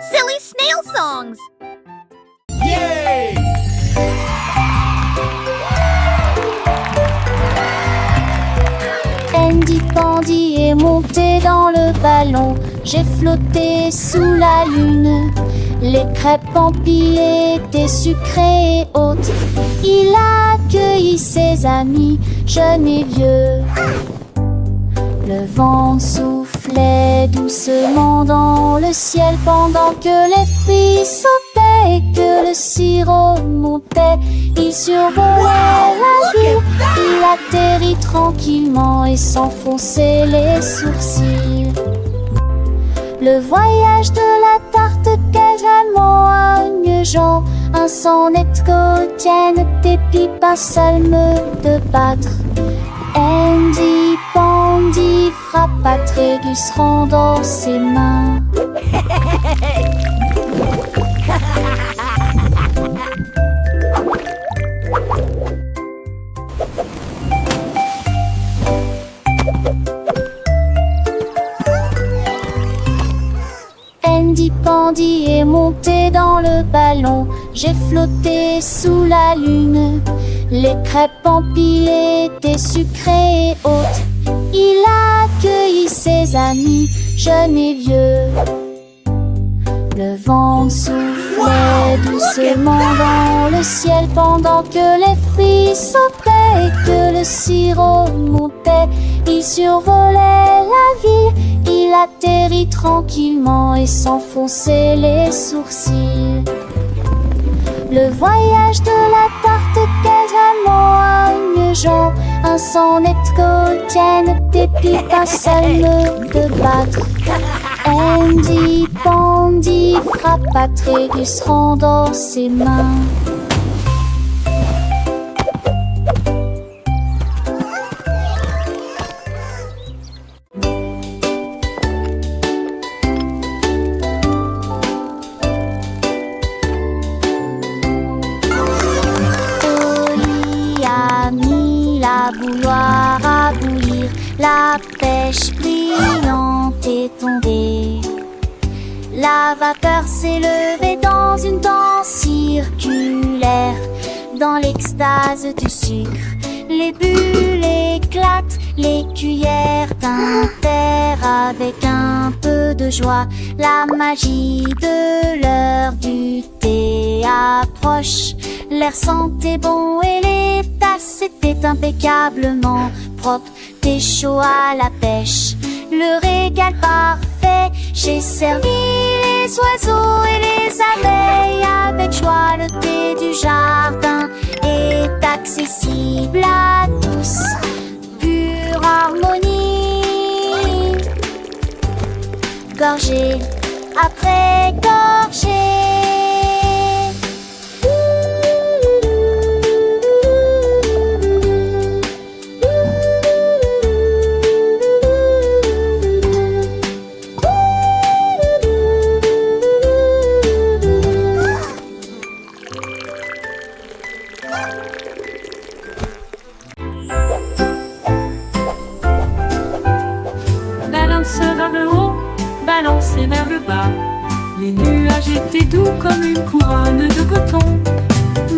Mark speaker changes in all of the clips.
Speaker 1: Silly snail songs!
Speaker 2: Yay!
Speaker 3: Andy Pandy est monté dans le ballon. J'ai flotté sous la lune. Les crêpes empilées étaient sucrées et hautes. Il a accueilli ses amis, jeunes et vieux. Le vent soufflait doucement dans le ciel pendant que les fruits sautaient et que le sirop montait. Il survolait la ville, il atterrit tranquillement et s'enfonçait les sourcils. Le voyage de la tarte quasiment agneugeant, un sonnet quotidien, des pipes, un salme de battre. Andy Pandy frappa Trégus dans ses mains. Andy Pandy est monté dans le ballon. J'ai flotté sous la lune. Les crêpes empilées étaient sucrées et hautes. Il a accueilli ses amis, jeunes et vieux. Le vent soufflait doucement dans le ciel pendant que les fruits sautaient et que le sirop montait. Il survolait la ville, il atterrit tranquillement et s'enfonçait les sourcils. Le voyage de la tarte quasiment agneugeant, un sonnet quotidien, des pipes, un salme de battre. Andy Pandy frappa Trégus dans ses mains. La bouilloire à bouillir, la pêche brillante est tombée. La vapeur s'est levée dans une danse circulaire. Dans l'extase du sucre, les bulles éclatent, les cuillères tintèrent avec un peu de joie. La magie de l'heure du thé approche. L'air sentait bon et les tasses étaient impeccablement propres. Thé chaud à la pêche, le régal parfait. J'ai servi les oiseaux et les abeilles avec joie. Le thé du jardin est accessible à tous. Pure harmonie, gorgée après gorgée.
Speaker 4: Balance vers le haut, balancez vers le bas. Les nuages étaient doux comme une couronne de coton.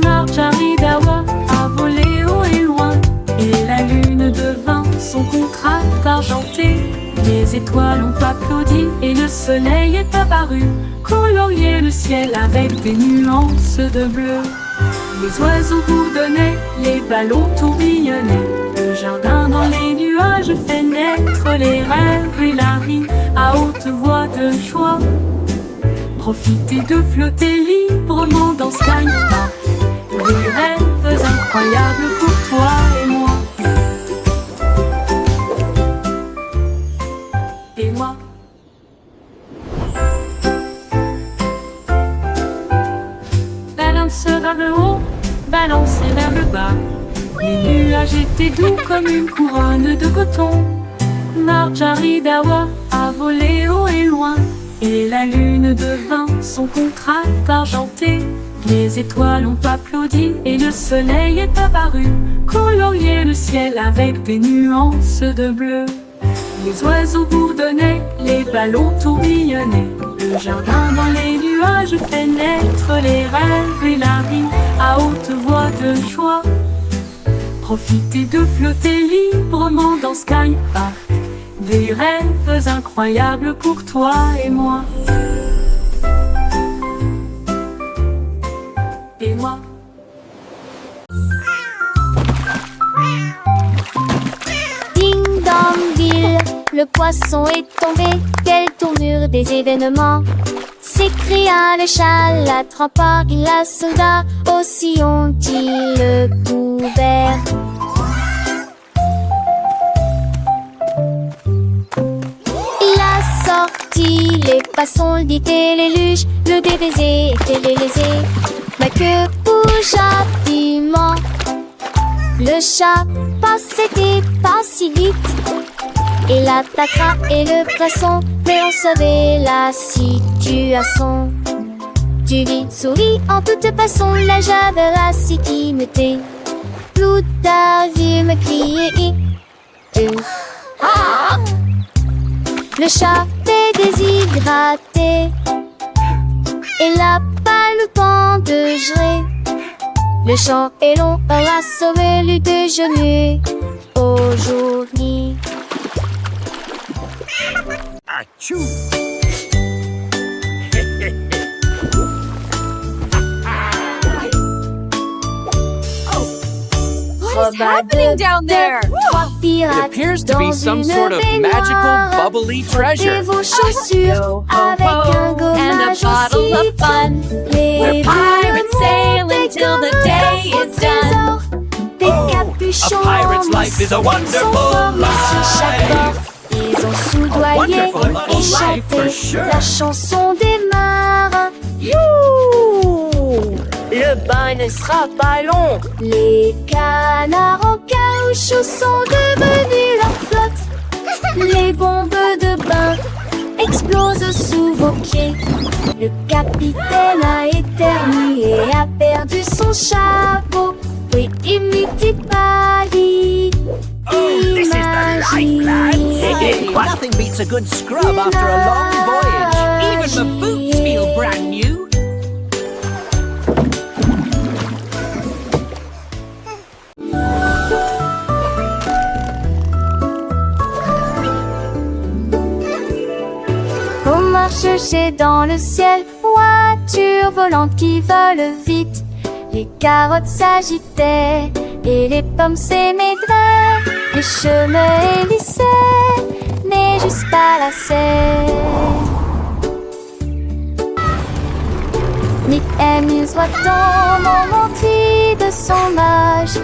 Speaker 4: Marjorie Dawa a volé haut et loin, et la lune devint son contraste argenté. Les étoiles ont applaudi et le soleil est apparu, colorier le ciel avec des nuances de bleu. Les oiseaux bourdonnaient, les ballons tourbillonnaient. Le jardin dans les nuages fait naître les rêves et la rime à haute voix de joie. Profitez de flotter librement dans Skypark. Des rêves incroyables pour toi et moi. Et moi. Balance vers le haut, balancez vers le bas. Les nuages étaient doux comme une couronne de coton. Marjorie Dawa a volé haut et loin, et la lune devint son contraste argenté. Les étoiles ont applaudi et le soleil est apparu, colorier le ciel avec des nuances de bleu. Les oiseaux bourdonnaient, les ballons tourbillonnaient. Le jardin dans les nuages fait naître les rêves et la vie à haute voix de joie. Profitez de flotter librement dans Sky Park. Des rêves incroyables pour toi et moi. Et moi.
Speaker 3: Ding dong ville, le poisson est tombé. Quelle tournure des événements! S'écria le chat, l'attrapant il la soldat. Aussi ont-ils le couvert. Il a sorti les poissons, le dit et les luges. Le DBZ était délaisé, mais que bouge rapidement. Le chat passait pas si vite. Il attaquera et le poisson, mais on savait la situation. Tu vis, souris en toute façon, la javera si qui me tait. Tout a vu me crier. Le chat est déshydraté. Il n'a pas le temps de gérer. Le champ est long, on a sauvé le déjeuner aujourd'hui.
Speaker 2: Achou!
Speaker 1: What is happening down there?
Speaker 2: It appears to be some sort of magical, bubbly treasure.
Speaker 3: Vos chaussures avec un
Speaker 1: and a
Speaker 3: gommage
Speaker 1: bottle
Speaker 3: aussi
Speaker 1: of fun.
Speaker 3: Les
Speaker 1: We're pirates sailing till the day is done.
Speaker 3: Des capuchons
Speaker 2: A pirate's life is a wonderful
Speaker 3: sur chaque bord.
Speaker 2: life.
Speaker 3: Ils ont soudoyé
Speaker 2: wonderful
Speaker 3: et
Speaker 2: life
Speaker 3: chanté
Speaker 2: for sure.
Speaker 3: la chanson des marins.
Speaker 5: Le bain ne sera pas long.
Speaker 3: Les canards en caoutchouc sont devenus leur flotte. Les bombes de bain explosent sous vos pieds. Le capitaine a éternué et a perdu son chapeau. Oui, imite pas dit.
Speaker 2: Oh, this is the life, lads. Nothing beats a good scrub after a long voyage. Even the boots feel brand new.
Speaker 3: On marche chez dans le ciel, voiture volante qui vole vite. Les carottes s'agitaient et les pommes s'émaidraient. Les chemins hélissaient, mais juste pas la serre. Nick amuse voit-on montrer de son âge.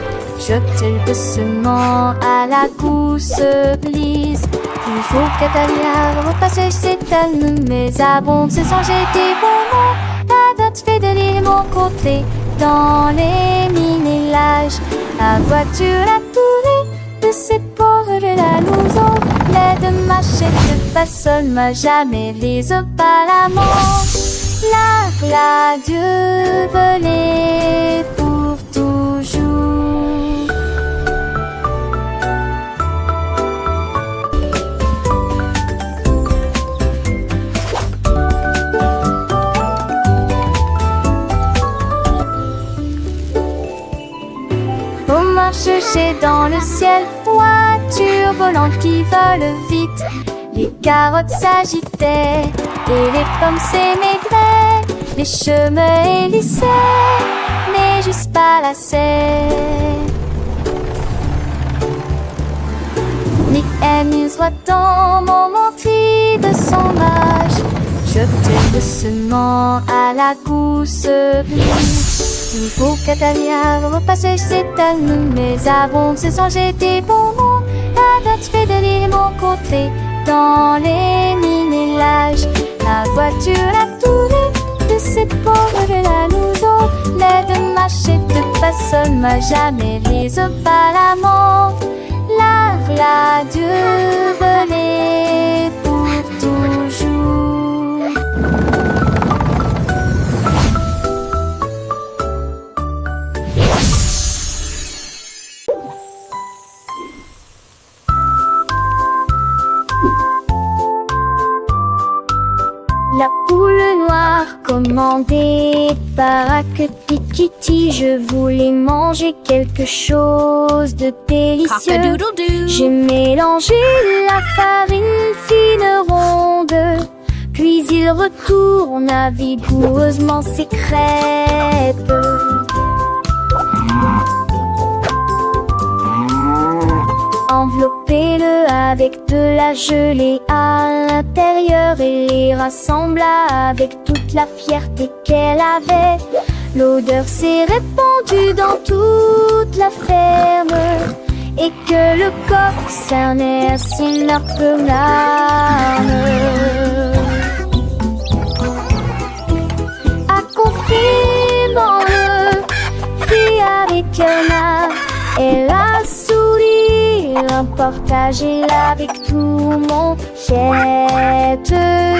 Speaker 3: Jette-t-il doucement à la gousse glisse. Il faut qu'Atalia repasse ses calmes, mais abonde se sont jetés bonbons. La date fait de l'île mon côté, dans les mini-lages. La voiture a tourné de ses pauvres la louson. L'aide machette pas seule, m'a jamais lise pas la manche. La Dieu volée pour toujours. On marche chez dans le ciel, voiture volante qui vole vite. Les carottes s'agitaient et les pommes s'émaidraient. Les chemins hélissaient, mais juste pas la serre. Nick amuse voit-on montrer de son âge. Jette doucement à la gousse glisse. Il faut qu'Atalia repasse ses talons, mais abonde se sont jetés bonbons. La date fait de l'île mon côté, dans les mini-lages. La voiture a tourné de ses pauvres la louson. L'aide machette pas seule, m'a jamais lise pas la mort. La Dieu volée pour toujours. La poule noire commandée par Kitty, je voulais manger quelque chose de délicieux.
Speaker 1: Cock-a-doodle-doo.
Speaker 3: J'ai mélangé la farine fine ronde, puis il retourne vigoureusement ses crêpes. Enveloppez-le avec de la gelée à l'intérieur et les rassembla avec toute la fierté qu'elle avait. L'odeur s'est répandue dans toute la ferme et que le coq cernait à son large larmes. Accompagnement le fit avec un art et la sourire, partagez-la avec tout mon jette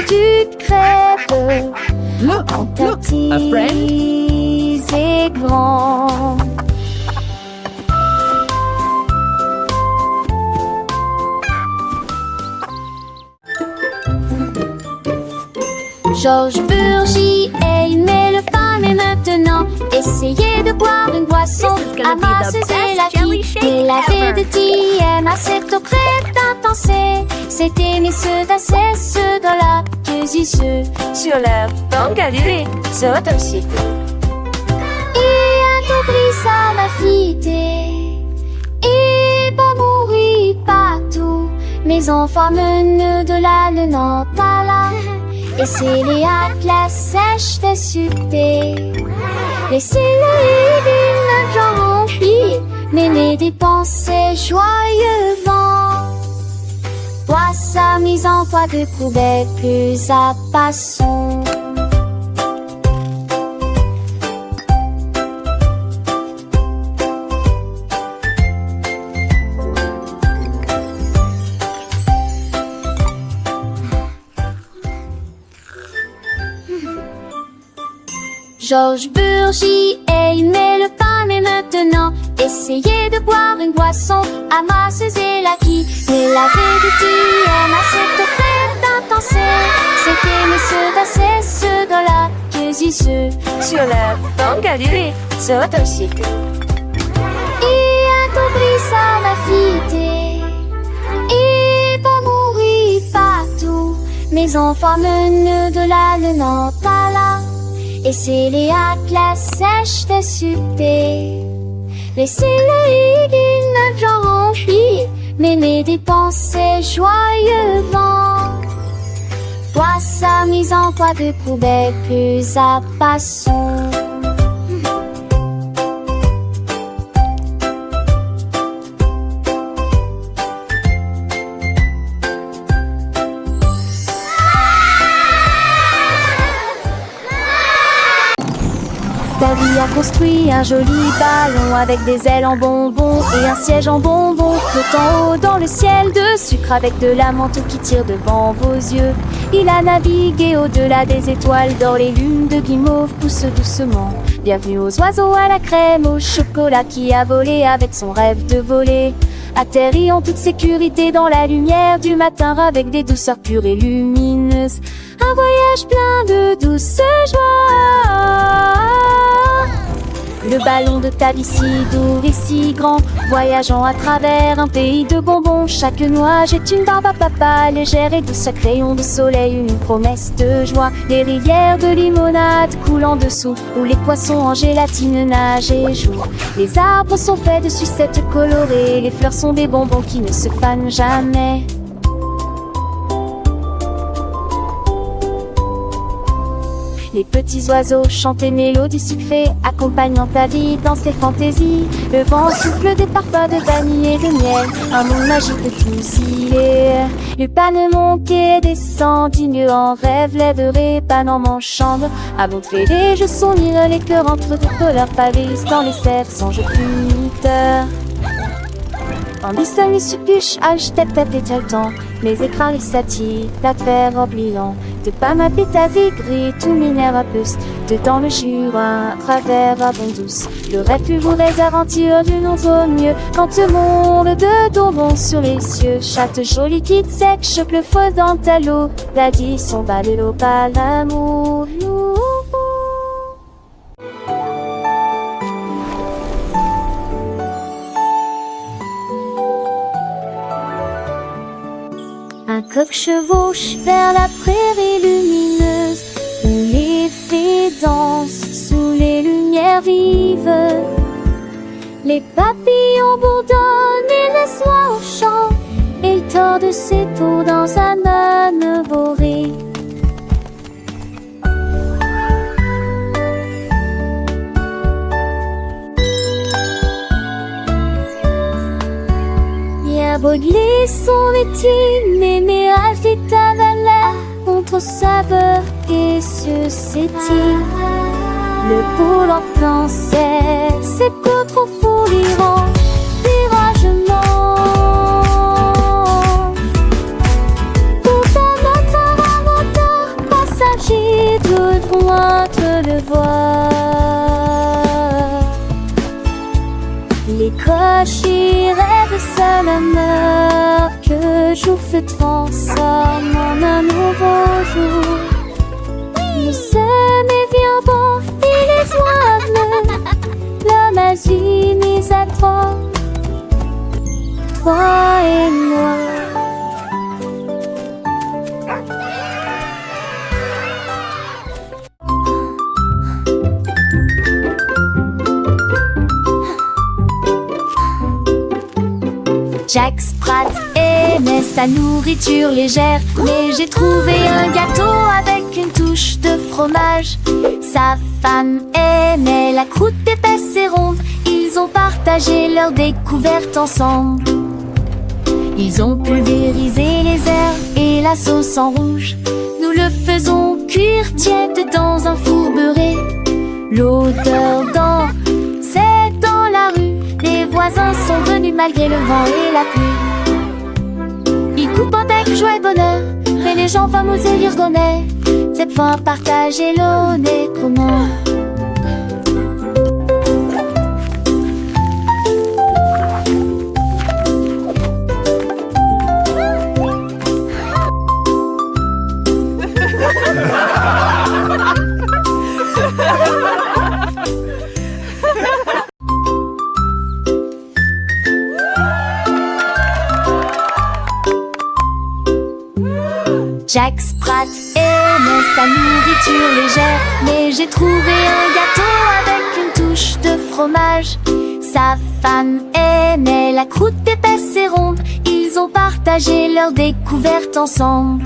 Speaker 3: du crêpe.
Speaker 2: Look,
Speaker 3: En
Speaker 2: look, a friend.
Speaker 3: petits et grands. Georges Burgy aimait le pain, mais maintenant essayez de boire une boisson
Speaker 1: This is gonna be the
Speaker 3: amasseuse
Speaker 1: best
Speaker 3: et la
Speaker 1: jelly
Speaker 3: qui
Speaker 1: shake
Speaker 3: et la
Speaker 1: ever.
Speaker 3: de TM à cette eau crête intense. C'était mes ceux d'assez ceux dans la ceux
Speaker 5: Sur la banque à durée, c'est un site.
Speaker 3: et un compris ça m'a fité et pas mourir partout. Mes enfants menent de la Nantes-à-la et c'est les la sèche de sucté. Laissez-les d'une genre remplie, mais les dépenser joyeusement. Vois sa mise en foi de poubelle plus à passons. Georges Burgy aimait le pain, mais maintenant essayez de boire une boisson amasseuse et la qui mais la de TM à cette crête intense. C'était monsieur d'assez ceux dans la ceux
Speaker 5: Sur la banque à durée, c'est un site.
Speaker 3: et un compris ça m'a fité et pas mourir partout. Mes enfants menent de la Nantes-à-la et c'est les la sèche de sucté. Laissez-les d'une genre remplie, mais les dépenser joyeusement. Vois sa mise en poids de poubelle plus à passons. Davy a construit un joli ballon avec des ailes en bonbons et un siège en bonbons flottant haut dans le ciel de sucre avec de la menthe qui tire devant vos yeux. Il a navigué au-delà des étoiles d'or, les lunes de guimauve poussent doucement. Bienvenue aux oiseaux à la crème, au chocolat qui a volé avec son rêve de voler. Atterri en toute sécurité dans la lumière du matin avec des douceurs pures et lumineuses. Un voyage plein de douce joie. Le ballon de Tabby si doux et si grand, voyageant à travers un pays de bonbons. Chaque nuage est une barbe à papa, légère et douce, chaque rayon de soleil une promesse de joie. Les rivières de limonade coulent en dessous, où les poissons en gélatine nagent et jouent. Les arbres sont faits de sucettes colorées, les fleurs sont des bonbons qui ne se fanent jamais. Les petits oiseaux chantent des mélodies sucrées, accompagnant ta vie dans ses fantaisies. Le vent souffle des parfums de vanille et de miel, un monde magique de tous il est. Le panneau monte et descend, digne en rêve, lèverai pan en mon chambre. À montrer les jeux s'unir, les cœurs entre de couleurs pavés dans les cerfs sans jeu puniteur. Tandis que les suppuches, tête et le temps, les écrans, les satis, la terre oubliant. De pas m'appeler ta vie gris, tout minérapus. Dedans le Jura, un travers à bon douce. Le rêve plus vous les aventures d'une autre mieux. Quand le monde de tombons sur les cieux. Chatte jolie quitte sec, choque le feu dans ta l'eau. Daddy son bas de l'eau, pas l'amour. Un coq chevauche vers la prairie lumineuse où les fées dansent sous les lumières vives. Les papillons bourdonnent et le soir chante et il tord de ses peaux dans un âne boré. Baudelaire son métier, mes mirages d'éternel contre saveur et suscétile. Le pôle en pensait, c'est peu trop fou l'Iran, viragement. Pourtant notre inventeur passager devront te le voir. Les cochers rêvent seul honneur que jour se transforme en un nouveau jour. Nous sommes évidemment et les oies la magie mise à toi et moi. Jack Sprat aimait sa nourriture légère, mais j'ai trouvé un gâteau avec une touche de fromage. Sa femme aimait la croûte épaisse et ronde, ils ont partagé leur découverte ensemble. Ils ont pulvérisé les herbes et la sauce en rouge. Nous le faisons cuire tiède dans un four beurré. L'odeur dans, c'est dans la rue. Les voisins sont venus malgré le vent et la pluie. Ils coupent avec joie et bonheur, mais les gens fameux et l'irgonais. Cette fois partager l'eau n'est comment. Jack Sprat aimait sa nourriture légère, mais j'ai trouvé un gâteau avec une touche de fromage. Sa femme aimait la croûte épaisse et ronde, ils ont partagé leur découverte ensemble.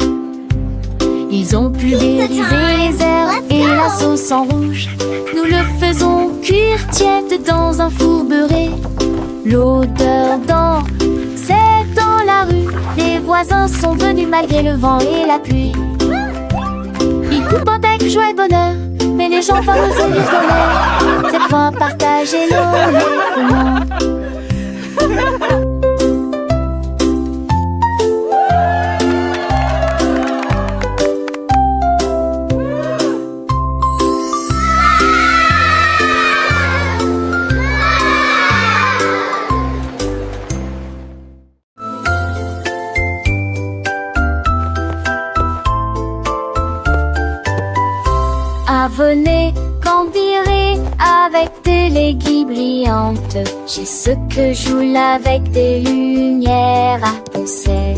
Speaker 3: Ils ont pulvérisé les herbes et la sauce en rouge. Nous le faisons cuire tiède dans un four beurré. L'odeur dans, c'est dans la rue. Les voisins sont venus malgré le vent et la pluie. Ils coupent avec joie et bonheur, mais les gens fameux et l'irgonais. Cette fois partager l'eau n'est comment. Venez campirer avec des léguilles brillantes. J'ai ce que joue avec des lumières à penser.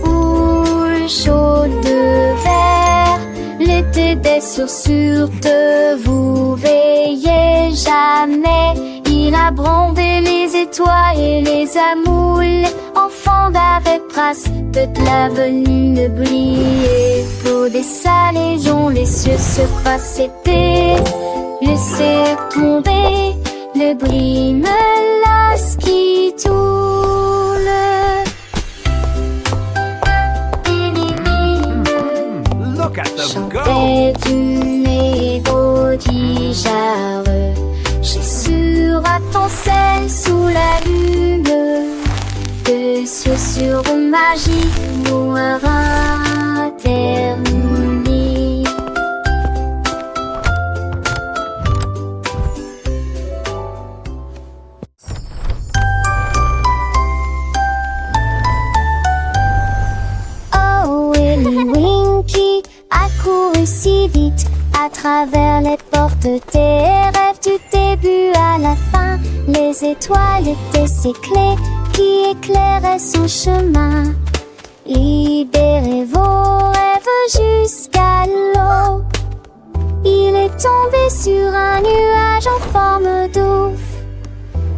Speaker 3: Houle chaude de verre, l'été des sursures de vous veillez jamais. Il a brandé les étoiles et les amoules. Enfants d'avec trace de l'avenue ne brillait. Pour des salés dont les cieux se passent été. Laissez tomber le bris me lasse qui tourne.
Speaker 2: Look at them go!
Speaker 3: Chantait du mélodie jarre. J'ai sur à ton sel sous la lune. De ce sur magie noire interne. couru si vite à travers les portes des rêves du début à la fin. Les étoiles étaient ses clés qui éclairaient son chemin. Libérez vos rêves jusqu'à l'eau. Il est tombé sur un nuage en forme d'ouf.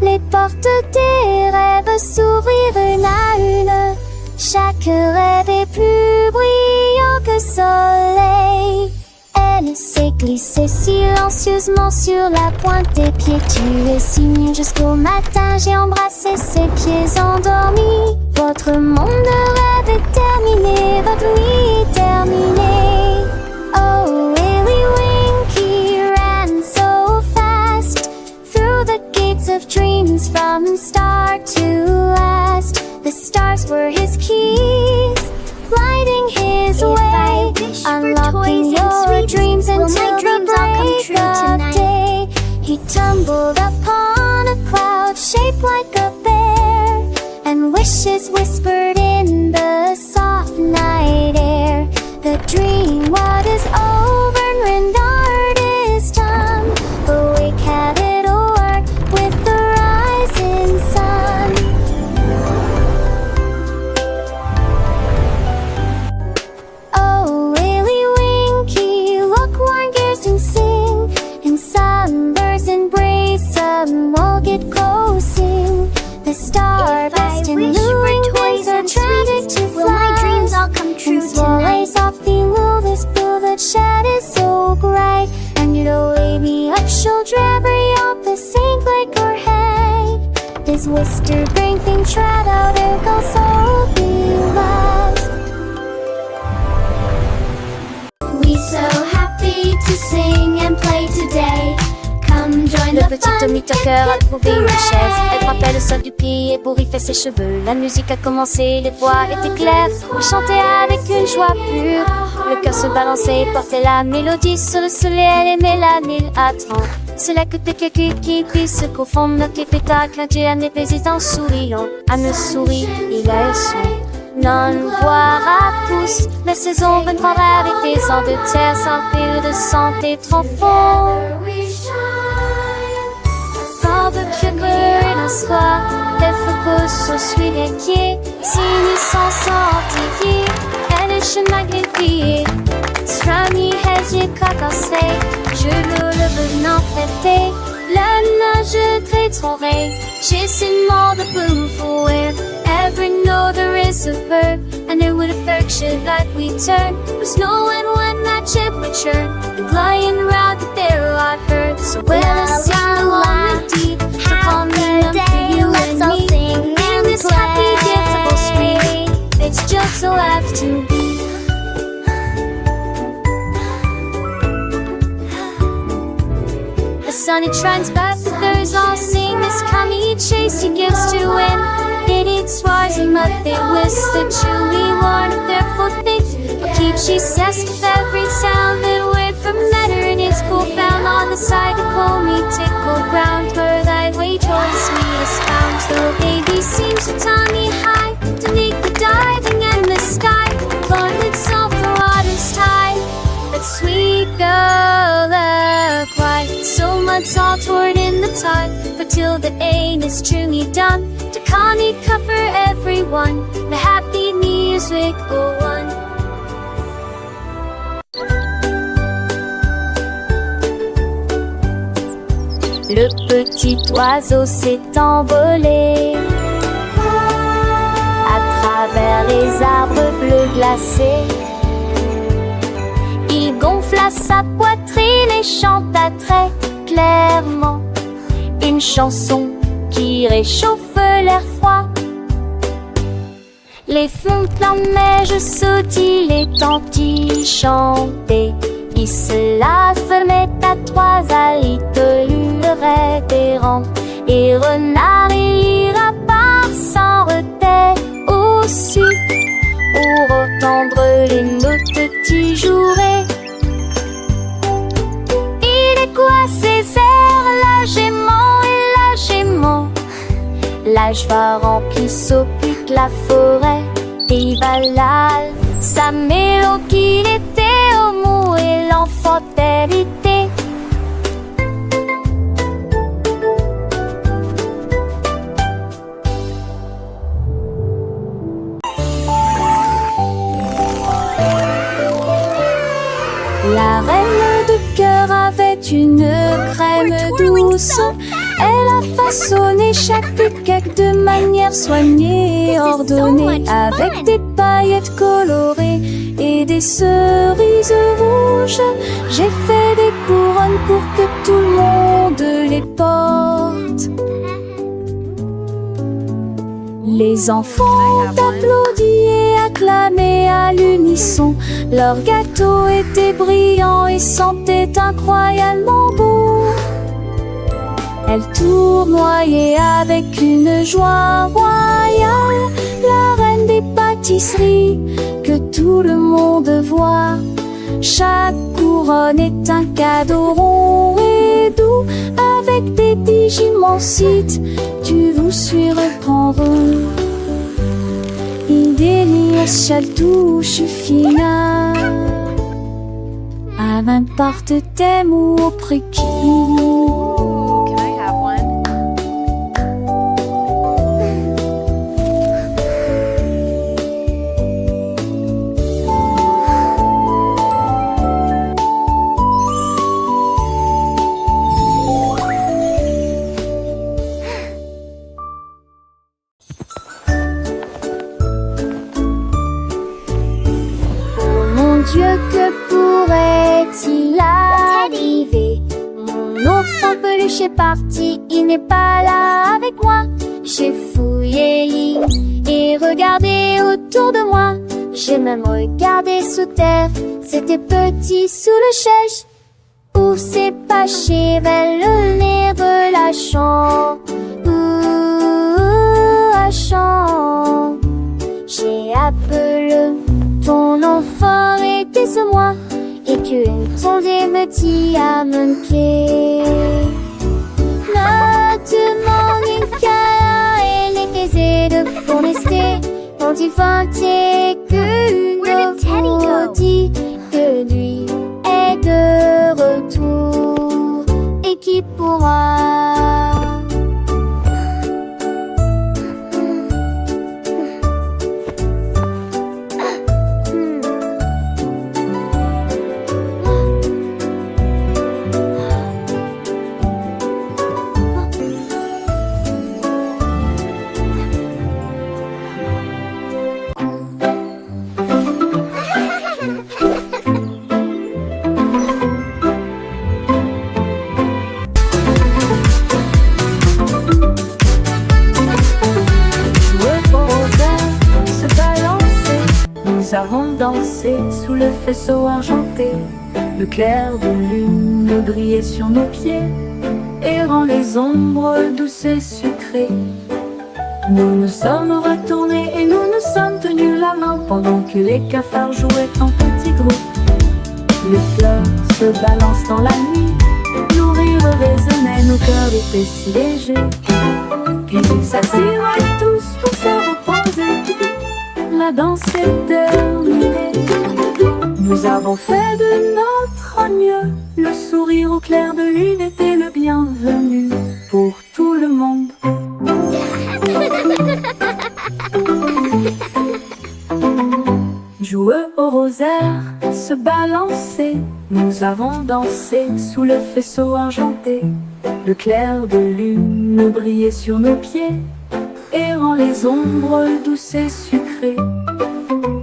Speaker 3: Les portes des rêves s'ouvrirent une à une. Chaque rêve est plus brillant que soleil. Elle s'est glissée silencieusement sur la pointe des pieds. Tu es si mignon jusqu'au matin. J'ai embrassé ses pieds endormis. Votre monde de rêve est terminé. Votre nuit est terminée. Oh, Willy Winky ran so fast through the gates of dreams from start to last. The stars were his keys, lighting his way, unlocking your dreams until the break of day. He tumbled upon a cloud shaped like a bear, and wishes whispered in the soft night air. The dream what is over and art is done. Awake, have it o'er with the rising sun. Oh, Willy Winky, look, warm gears and sing. In sunbursts embrace, some will get closing. The star-burst and luring wings are tragic to fly. Will my dreams all come true tonight? Softly lull this blue that shed is so bright. And you'll wake me up, she'll drabbery up the sink like her head. This whister brain thing trad out it goes so beloved. We so happy to sing and play today. Come join
Speaker 5: Le
Speaker 3: the
Speaker 5: petit
Speaker 3: fun,
Speaker 5: Tommy Tucker a trouvé une chaise. Elle frappait le sol du pied pour y faire ses cheveux. La musique a commencé, les voix étaient claires. Il chantait avec une joie pure. Le cœur se balançait et portait la mélodie. Sur le soleil, elle aimait la nuit attend. C'est là que t'es quelqu'un qui puisse se confondre. Notre pétacle, un Dieu, un épais en souriant. Elle me sourit, il a un son. Non, voir à tous. La saison 23 avec des ans de terre, sans pile de santé trop fort. Dans le cœur et soir, elle focus sur celui qui est signé sans sortir. Elle est chemin greffé. Strami hedge cacassé. Je le venant prêter. La nage très torrée. J'ai seulement de boom for it. Ever know there is a verb, and it would affection like we turn. Was knowing when that ship would churn, and flying around the there I heard. So well, I sing along with deep, to calm me down for you and me. In this happy, difficult street, it's just so have to be. The sun it shines back, the birds all sing. This coming chase he gives to win. It eats rising but they whisk the chewy one of their footing. But keep she says with every sound that word from letter in its cool found on the side to call me tickle ground. Where thy way choice me is found. So baby seems to tie me high to make the diving in the sky. Lord itself the water's tide. But sweet girl cry. So much all toward in the tide. For till the aim is truly done. To Connie cover everyone. The happy music go on. Le petit oiseau s'est envolé à travers les arbres bleus glacés. Il gonfla sa poitrine et chanta très clairement une chanson qui réchauffe l'air froid. Les fontes en neige sautillent, les tantilles chantaient. Il se la fermait à trois alitelures révérentes. Et renard et lapin s'en retaient aussi pour entendre les notes petits jouets. Il est quoi ces airs, la gémant et la gémant? La joie remplit s'occupe la forêt. Et Valal, sa mélodie était au mot et
Speaker 3: La reine de cœur avait une crème douce. Elle a façonné chaque cake de manière soignée, ordonnée, avec des paillettes colorées et des cerises rouges. J'ai fait des couronnes pour que tout le monde les porte. Les enfants applaudissaient et acclamaient à l'unisson. Leur gâteau était brillant et sentait incroyablement bon. Elle tournoyait avec une joie royale, la reine des pâtisseries que tout le monde voit. Chaque couronne est un cadeau rond et doux, avec des digimansites, tu vous suis reprendre. Il délire chaque touche fine, à n'importe thème ou au prix qui.
Speaker 1: Can I have one?
Speaker 3: Dieu, que pourrait-il arriver? Mon ours en peluche est parti, il n'est pas là avec moi. J'ai fouillé lit et regardé autour de moi. J'ai même regardé sous terre, c'était petit sous le chaise. Où s'est caché vers le nez de la chambre? La chambre. J'ai appelé ton enfant était ce moi, et qu'une tondée me dit à mon pied. Ne demande qu'à elle est aisée de forester, quand il vantait qu'une vous dit que lui est de retour, et qui pourra
Speaker 4: Nous avons dansé sous le faisceau argenté. Le clair de lune brillait sur nos pieds, errant les ombres douces et sucrées. Nous nous sommes retournés et nous nous sommes tenus la main pendant que les cafards jouaient en petits groupes. Les fleurs se balancent dans la nuit, nos rires résonnaient, nos cœurs étaient si légers. Puis ils s'assirent tous pour se reposer. La danse est terminée. Nous avons fait de notre mieux. Le sourire au clair de lune était le bienvenu pour tout le monde. Joueux au rosaire, se balancer. Nous avons dansé sous le faisceau argenté. Le clair de lune brillait sur nos pieds, errant les ombres douces et sucrées.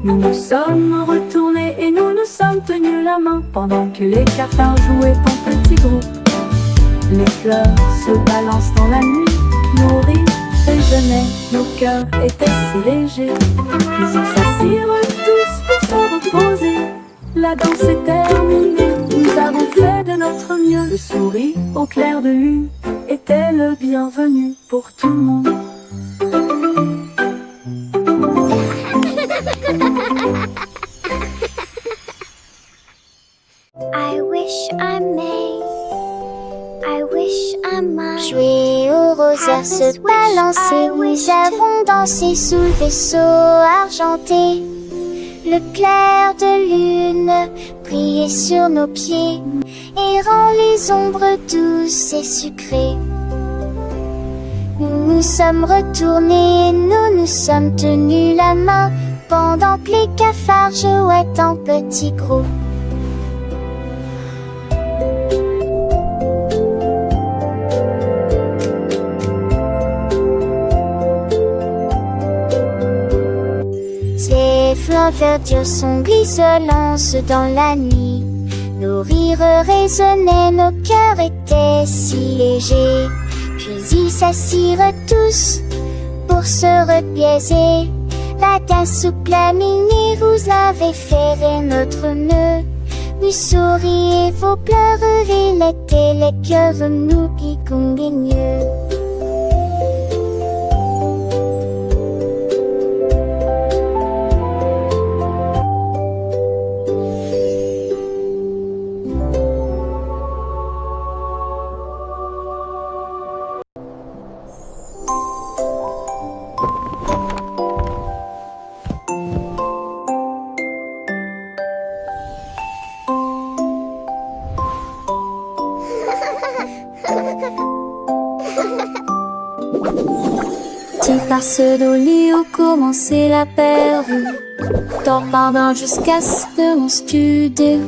Speaker 4: Nous nous sommes retournés et nous nous sommes tenus la main pendant que les cafards jouaient en petits groupes. Les fleurs se balancent dans la nuit, nos rires résonnaient, nos cœurs étaient si légers. Puis ils s'assirent tous pour se reposer. La danse est terminée, nous avons fait de notre mieux. Le sourire au clair de lune était le bienvenu pour tout le monde.
Speaker 3: I wish I may, I wish I might. Jouer au rosaire, se balancer, nous avons dansé sous le vaisseau argenté. Le clair de lune brillait sur nos pieds, errant les ombres douces et sucrées. Nous nous sommes retournés, nous nous sommes tenus la main, pendant que les cafards jouaient en petits groupes. la verdure sombre isolance dans la nuit. Nos rires résonnaient, nos cœurs étaient si légers. Puis ils s'assirent tous pour se repiaiser. Latin souple à minuit, vous avez ferré notre nœud. Nous souriez vos pleurs, relaient les cœurs, nous qui convigneux.
Speaker 5: Tu passes dans lit où commençait la période. T'en pardon jusqu'à ce que mon studio.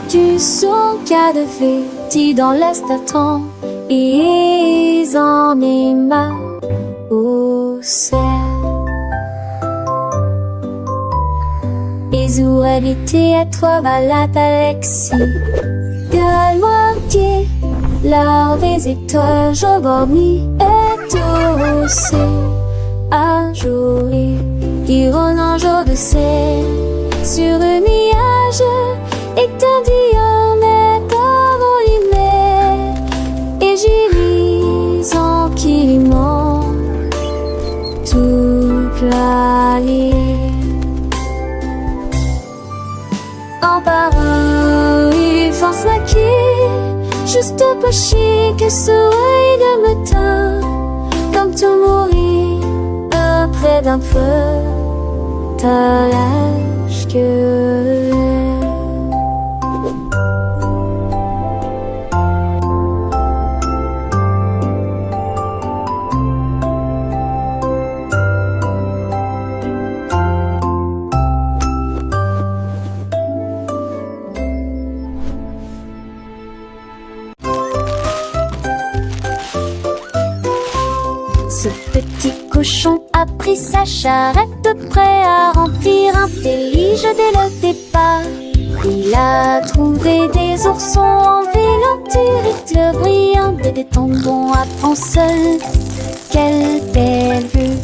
Speaker 5: Tu sens qu'à de fait, tu dans l'est temps. Et ils en est marre au ciel. Ils auraient habité à toi, balade Alexis. Gueule-moi qui larves et toi, je dormis. Et aussi un jour qui rôde un jour de ciel sur le nuage et t'en dit on est comme l'hiver et j'y lis tranquillement toute la ligne en parole il force la quille juste pas chier que soleil de matin comme tout mourir près d'un feu, t'as l'âge que ce petit cochon a pris sa charrette prêt à remplir un délige dès le départ. Il a trouvé des oursons en vélo, brillants et des tombons à pan seul. Quelle belle vue!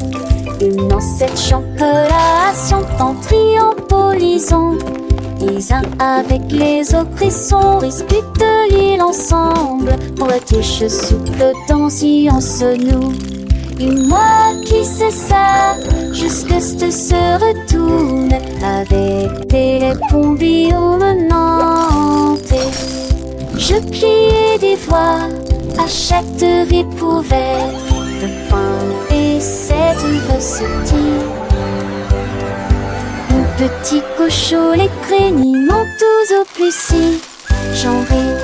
Speaker 5: Une ancêtre champelation en triompholisant. Les uns avec les autres, ils sont disputent l'île ensemble. Pour la touche souple dans science nous. Et moi qui sais ça, jusque se retourne avec des pompiers menantes. Je pliais des voix à chaque ripouvert de pain et cette recettie. Mon petit cochon, les crénines m'ont tous au plus si j'en ris.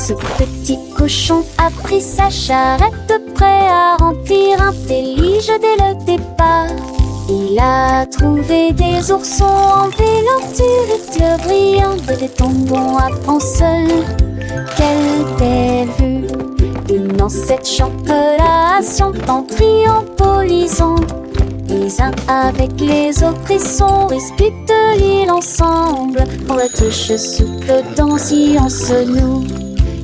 Speaker 5: Ce petit cochon a pris sa charrette prêt à remplir un délige dès le départ. Il a trouvé des oursons en vélo, brillants et des tombons à pan seul. Quelle belle vue! Une ancêtre champelation en triompholisant. Les uns avec les autres, ils sont disputent l'île ensemble. Pour la touche souple dans science nous.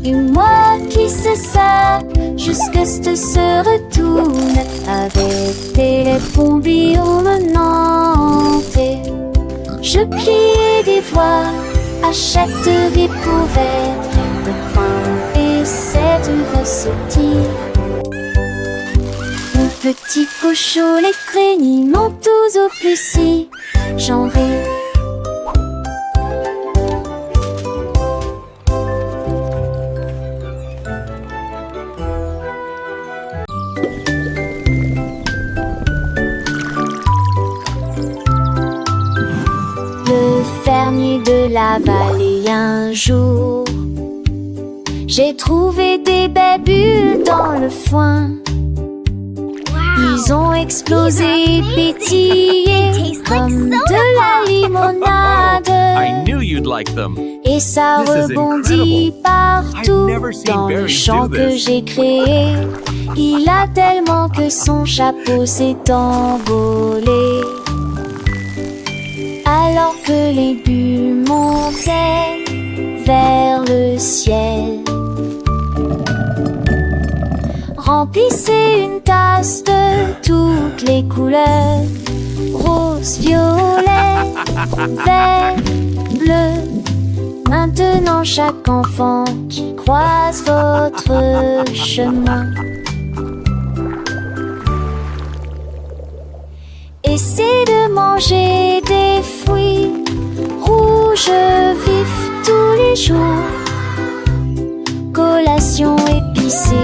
Speaker 5: Et moi qui sais ça, jusque se retourne avec des pompiers menantes. Je pliais des voix à chaque ripouvert de pain et cette recettie. Mon petit cochon, les crénines m'ont tous au plus si j'en ris. De la vallée un jour, j'ai trouvé des belles bulles dans le foin.
Speaker 3: Ils ont explosé, pétillé comme de la limonade.
Speaker 6: I knew you'd like them.
Speaker 3: Et ça
Speaker 6: This is
Speaker 3: rebondit
Speaker 6: incredible.
Speaker 3: partout
Speaker 6: I've never seen
Speaker 3: dans le
Speaker 6: berries
Speaker 3: champ
Speaker 6: do
Speaker 3: que
Speaker 6: this.
Speaker 3: j'ai créé. Il a tellement que son chapeau s'est envolé. Alors que les bulles montaient vers le ciel. Remplissez une tasse de toutes les couleurs. Rose, violet, vert, bleu. Maintenant chaque enfant qui croise votre chemin essaie de manger des fruits rouges vifs tous les jours. Collation épicée